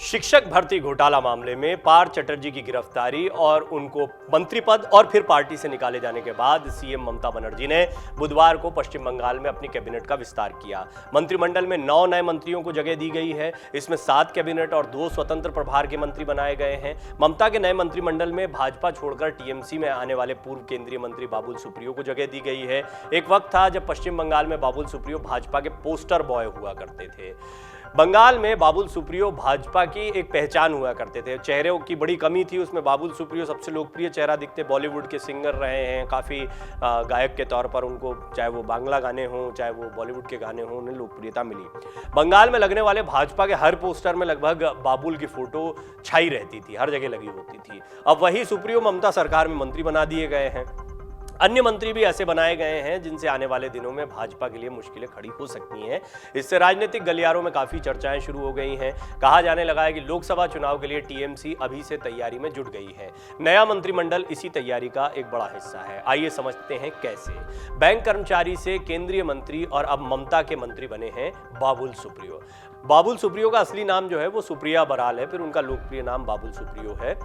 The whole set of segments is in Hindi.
शिक्षक भर्ती घोटाला मामले में पार्थ चटर्जी की गिरफ्तारी और उनको मंत्री पद और फिर पार्टी से निकाले जाने के बाद सीएम ममता बनर्जी ने बुधवार को पश्चिम बंगाल में अपनी कैबिनेट का विस्तार किया। मंत्रिमंडल में 9 नए मंत्रियों को जगह दी गई है। इसमें 7 कैबिनेट और 2 स्वतंत्र प्रभार के मंत्री बनाए गए हैं। ममता के नए मंत्रिमंडल में भाजपा छोड़कर टीएमसी में आने वाले पूर्व केंद्रीय मंत्री बाबुल सुप्रियो को जगह दी गई है। एक वक्त था जब पश्चिम बंगाल में बाबुल सुप्रियो भाजपा के पोस्टर बॉय हुआ करते थे। बंगाल में बाबुल सुप्रियो भाजपा की एक पहचान हुआ करते थे। चेहरे की बड़ी कमी थी, उसमें बाबुल सुप्रियो सबसे लोकप्रिय चेहरा दिखते। बॉलीवुड के सिंगर रहे हैं, काफ़ी गायक के तौर पर उनको, चाहे वो बांग्ला गाने हों चाहे वो बॉलीवुड के गाने हों, उन्हें लोकप्रियता मिली। बंगाल में लगने वाले भाजपा के हर पोस्टर में लगभग बाबुल की फोटो छाई रहती थी, हर जगह लगी होती थी। अब वही सुप्रियो ममता सरकार में मंत्री बना दिए गए हैं। अन्य मंत्री भी ऐसे बनाए गए हैं जिनसे आने वाले दिनों में भाजपा के लिए मुश्किलें खड़ी हो सकती हैं। इससे राजनीतिक गलियारों में काफ़ी चर्चाएं शुरू हो गई हैं। कहा जाने लगा है कि लोकसभा चुनाव के लिए टीएमसी अभी से तैयारी में जुट गई है। नया मंत्रिमंडल इसी तैयारी का एक बड़ा हिस्सा है। आइए समझते हैं कैसे। बैंक कर्मचारी से केंद्रीय मंत्री और अब ममता के मंत्री बने हैं बाबुल सुप्रियो। बाबुल सुप्रियो का असली नाम जो है वो सुप्रिया बराल है, फिर उनका लोकप्रिय नाम बाबुल सुप्रियो है।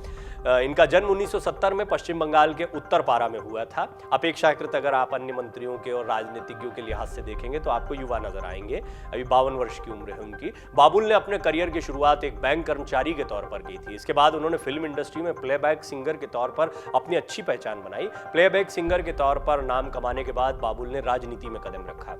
इनका जन्म 1970 में पश्चिम बंगाल के उत्तरपारा में हुआ था। अपेक्षाकृत अगर आप अन्य मंत्रियों के और राजनीतिज्ञों के लिहाज से देखेंगे तो आपको युवा नजर आएंगे। अभी 52 वर्ष की उम्र है उनकी। बाबुल ने अपने करियर की शुरुआत एक बैंक कर्मचारी के तौर पर की थी। इसके बाद उन्होंने फिल्म इंडस्ट्री में प्लेबैक सिंगर के तौर पर अपनी अच्छी पहचान बनाई। प्लेबैक सिंगर के तौर पर नाम कमाने के बाद बाबुल ने राजनीति में कदम रखा।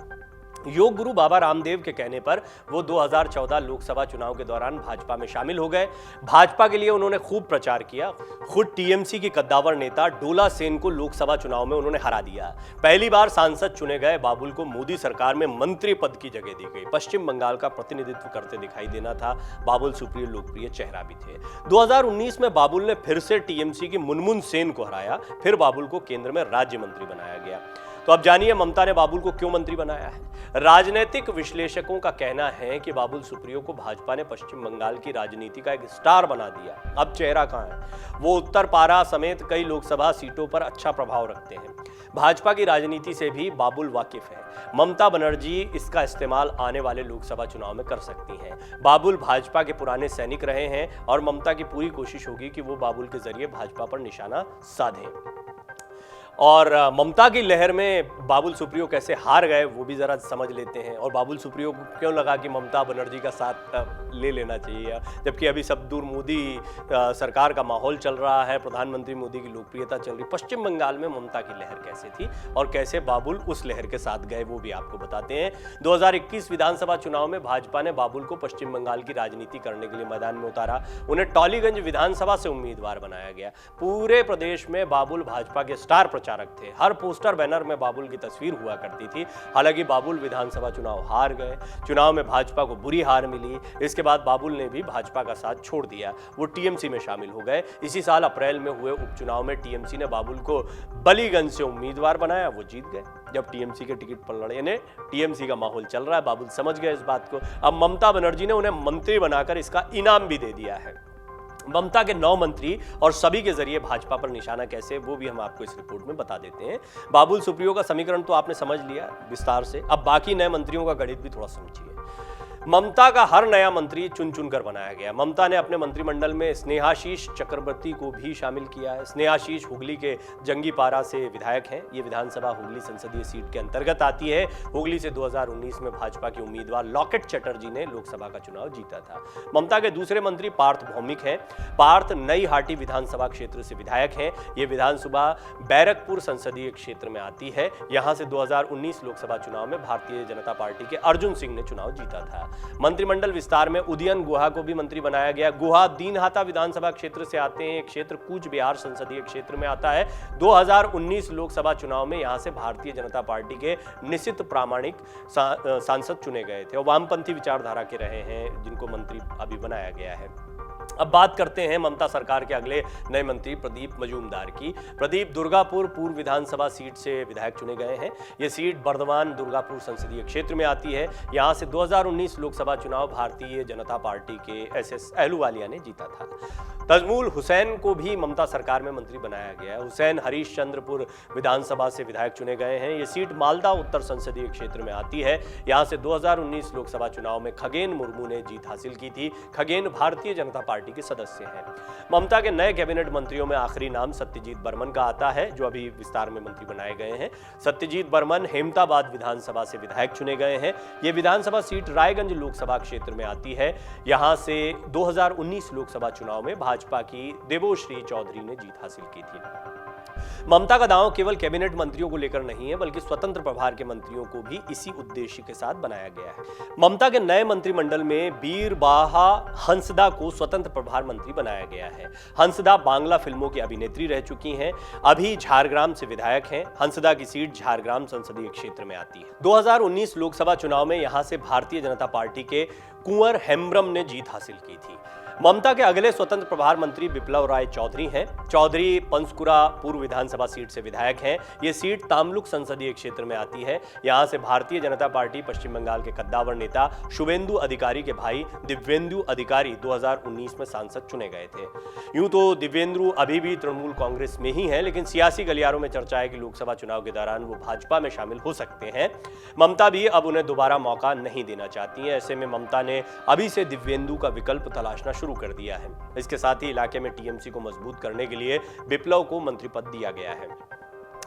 योग गुरु बाबा रामदेव के कहने पर वो 2014 लोकसभा चुनाव के दौरान भाजपा में शामिल हो गए। भाजपा के लिए उन्होंने खूब प्रचार किया। खुद टीएमसी की कद्दावर नेता डोला सेन को लोकसभा चुनाव में उन्होंने हरा दिया। पहली बार सांसद चुने गए बाबुल को मोदी सरकार में मंत्री पद की जगह दी गई। पश्चिम बंगाल का प्रतिनिधित्व करते दिखाई देना था। बाबुल सुप्रियो लोकप्रिय चेहरा भी थे। 2019 में बाबुल ने फिर से टीएमसी की मुनमुन सेन को हराया। फिर बाबुल को केंद्र में राज्य मंत्री बनाया गया। तो अब जानिए ममता ने बाबुल को क्यों मंत्री बनाया है। राजनीतिक विश्लेषकों का कहना है कि बाबुल सुप्रियो को भाजपा ने पश्चिम बंगाल की राजनीति का एक स्टार बना दिया। अब चेहरा कहां है? वो उत्तरपारा समेत कई लोकसभा सीटों पर अच्छा प्रभाव रखते हैं। भाजपा की राजनीति से भी बाबुल वाकिफ है। ममता बनर्जी इसका इस्तेमाल आने वाले लोकसभा चुनाव में कर सकती हैं। बाबुल भाजपा के पुराने सैनिक रहे हैं और ममता की पूरी कोशिश होगी कि वो बाबुल के जरिए भाजपा पर निशाना साधें। और ममता की लहर में बाबुल सुप्रियो कैसे हार गए वो भी ज़रा समझ लेते हैं। और बाबुल सुप्रियो को क्यों लगा कि ममता बनर्जी का साथ ले लेना चाहिए, जबकि अभी सब दूर मोदी सरकार का माहौल चल रहा है, प्रधानमंत्री मोदी की लोकप्रियता चल रही। पश्चिम बंगाल में ममता की लहर कैसे थी और कैसे बाबुल उस लहर के साथ गए वो भी आपको बताते हैं। 2021 विधानसभा चुनाव में भाजपा ने बाबुल को पश्चिम बंगाल की राजनीति करने के लिए मैदान में उतारा। उन्हें टॉलीगंज विधानसभा से उम्मीदवार बनाया गया। पूरे प्रदेश में बाबुल भाजपा के स्टार थे। हर पोस्टर बैनर में बाबुल की तस्वीर हुआ करती थी। हालांकि बाबुल विधानसभा चुनाव हार गए। चुनाव में भाजपा को बुरी हार मिली। इसके बाद बाबुल ने भी भाजपा का साथ छोड़ दिया। वो टीएमसी में शामिल हो गए। इसी साल अप्रैल में हुए उपचुनाव में टीएमसी ने बाबुल को बलीगंज से उम्मीदवार बनाया। वो जीत गए। जब टीएमसी के टिकट पर लड़े ने टीएमसी का माहौल चल रहा है, बाबुल समझ गए इस बात को। अब ममता बनर्जी ने उन्हें मंत्री बनाकर इसका इनाम भी दे दिया है। ममता के 9 मंत्री और सभी के जरिए भाजपा पर निशाना कैसे, वो भी हम आपको इस रिपोर्ट में बता देते हैं। बाबुल सुप्रियो का समीकरण तो आपने समझ लिया विस्तार से। अब बाकी नए मंत्रियों का गणित भी थोड़ा समझिए। ममता का हर नया मंत्री चुन चुनकर बनाया गया। ममता ने अपने मंत्रिमंडल में स्नेहाशीष चक्रवर्ती को भी शामिल किया है। स्नेहाशीष हुगली के जंगीपारा से विधायक हैं। ये विधानसभा हुगली संसदीय सीट के अंतर्गत आती है। हुगली से 2019 में भाजपा के उम्मीदवार लॉकेट चटर्जी ने लोकसभा का चुनाव जीता था। ममता के दूसरे मंत्री पार्थ भौमिक हैं। पार्थ नई हाटी विधानसभा क्षेत्र से विधायक हैं। ये विधानसभा बैरकपुर संसदीय क्षेत्र में आती है। यहां से 2019 लोकसभा चुनाव में भारतीय जनता पार्टी के अर्जुन सिंह ने चुनाव जीता था। मंत्रिमंडल विस्तार में उदयन गुहा को भी मंत्री बनाया गया। गुहा दीनहाता विधानसभा क्षेत्र से आते हैं। क्षेत्र कूच बिहार संसदीय क्षेत्र में आता है। 2019 लोकसभा चुनाव में यहां से भारतीय जनता पार्टी के निश्चित प्रामाणिक सांसद चुने गए थे और वामपंथी विचारधारा के रहे हैं, जिनको मंत्री अभी बनाया गया है। अब बात करते हैं ममता सरकार के अगले नए मंत्री प्रदीप मजूमदार की। प्रदीप दुर्गापुर पूर्व विधानसभा सीट से विधायक चुने गए हैं। ये सीट बर्धमान दुर्गापुर संसदीय क्षेत्र में आती है। यहां से 2019 लोकसभा चुनाव भारतीय जनता पार्टी के एसएस अहलूवालिया ने जीता था। तजमुल हुसैन को भी ममता सरकार में मंत्री बनाया गया है। हुसैन हरीशचंद्रपुर विधानसभा से विधायक चुने गए हैं। ये सीट मालदा उत्तर संसदीय क्षेत्र में आती है। यहां से 2019 लोकसभा चुनाव में खगेन मुर्मू ने जीत हासिल की थी। खगेन भारतीय जनता पार्टी के सदस्य हैं। ममता के नए कैबिनेट मंत्रियों में आखिरी नाम सत्यजीत बर्मन का आता है, जो अभी विस्तार में मंत्री बनाए गए हैं। सत्यजीत बर्मन हेमताबाद विधानसभा से विधायक चुने गए हैं। ये विधानसभा सीट रायगंज लोकसभा क्षेत्र में आती है। यहां से 2019 लोकसभा चुनाव में भाजपा की देवोश्री चौधरी ने जीत हासिल की थी। ममता का दांव केवल कैबिनेट मंत्रियों को लेकर नहीं है, बल्कि स्वतंत्र प्रभार के मंत्रियों को भी इसी उद्देश्य के साथ बनाया गया है। ममता के नए मंत्रिमंडल में बीरबाहा हंसदा को स्वतंत्र प्रभार मंत्री बनाया गया है। हंसदा बांग्ला फिल्मों की अभिनेत्री रह चुकी हैं। अभी झारग्राम से विधायक हैं। हंसदा की सीट झारग्राम संसदीय क्षेत्र में आती है। 2019 लोकसभा चुनाव में यहां से भारतीय जनता पार्टी के कुंवर हेम्ब्रम ने जीत हासिल की थी। ममता के अगले स्वतंत्र प्रभार मंत्री बिप्लब राय चौधरी हैं। चौधरी पंसकुरा पूर्व विधानसभा सीट से विधायक हैं। ये सीट तामलुक संसदीय क्षेत्र में आती है। यहां से भारतीय जनता पार्टी पश्चिम बंगाल के कद्दावर नेता शुभेंदु अधिकारी के भाई दिव्येंदु अधिकारी 2019 में सांसद चुने गए थे। यूं तो दिव्येंदु अभी भी तृणमूल कांग्रेस में ही है, लेकिन सियासी गलियारों में चर्चा है कि लोकसभा चुनाव के दौरान वो भाजपा में शामिल हो सकते हैं। ममता भी अब उन्हें दोबारा मौका नहीं देना चाहती है। ऐसे में ममता ने अभी से दिव्येंदु का विकल्प तलाशना शुरू कर दिया है। इसके साथ ही इलाके में टीएमसी को मजबूत करने के लिए बिप्लब को मंत्री पद दिया गया है।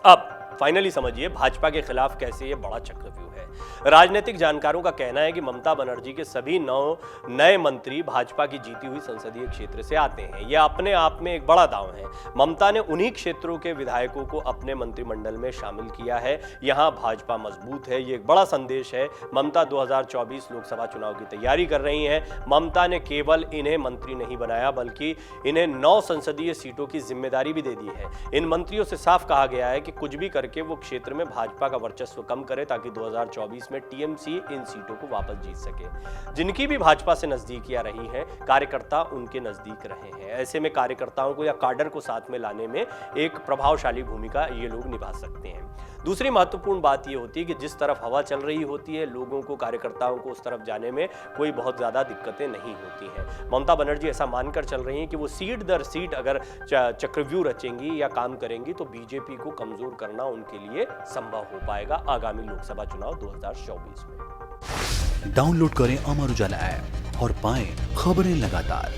अब फाइनली समझिए भाजपा के खिलाफ कैसे ये बड़ा चक्रव्यूह है। राजनीतिक जानकारों का कहना है कि ममता बनर्जी के सभी 9 नए मंत्री भाजपा की जीती हुई संसदीय क्षेत्र से आते हैं। यह अपने आप में एक बड़ा दांव है। ममता ने उन्हीं क्षेत्रों के विधायकों को अपने मंत्रिमंडल में शामिल किया है। यहां भाजपा मजबूत है। ये एक बड़ा संदेश है। ममता 2024 लोकसभा चुनाव की तैयारी कर रही हैं। ममता ने केवल इन्हें मंत्री नहीं बनाया, बल्कि इन्हें 9 संसदीय सीटों की जिम्मेदारी भी दे दी है। इन मंत्रियों से साफ कहा गया है कि कुछ भी करके वो क्षेत्र में भाजपा का वर्चस्व कम करे, ताकि 2024 में टीएमसी इन सीटों को वापस जीत सके। जिनकी भी भाजपा से नजदीकियां रही हैं, कार्यकर्ता उनके नजदीक रहे हैं। ऐसे में कार्यकर्ताओं को या काडर को साथ में लाने में एक प्रभावशाली भूमिका ये लोग निभा सकते हैं। दूसरी महत्वपूर्ण बात यह होती है कि जिस तरफ हवा चल रही होती है, लोगों को, कार्यकर्ताओं को उस तरफ जाने में कोई बहुत ज्यादा दिक्कतें नहीं होती हैं। ममता बनर्जी ऐसा मानकर चल रही हैं कि वो सीट दर सीट अगर चक्रव्यूह रचेंगी या काम करेंगी तो बीजेपी को कमजोर करना उनके लिए संभव हो पाएगा आगामी लोकसभा चुनाव 2024 में। डाउनलोड करें अमर उजाला ऐप और पाएं खबरें लगातार।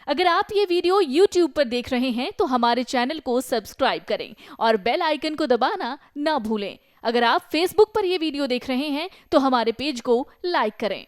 अगर आप ये वीडियो YouTube पर देख रहे हैं तो हमारे चैनल को सब्सक्राइब करें और बेल आइकन को दबाना ना भूलें। अगर आप Facebook पर ये वीडियो देख रहे हैं तो हमारे पेज को लाइक करें।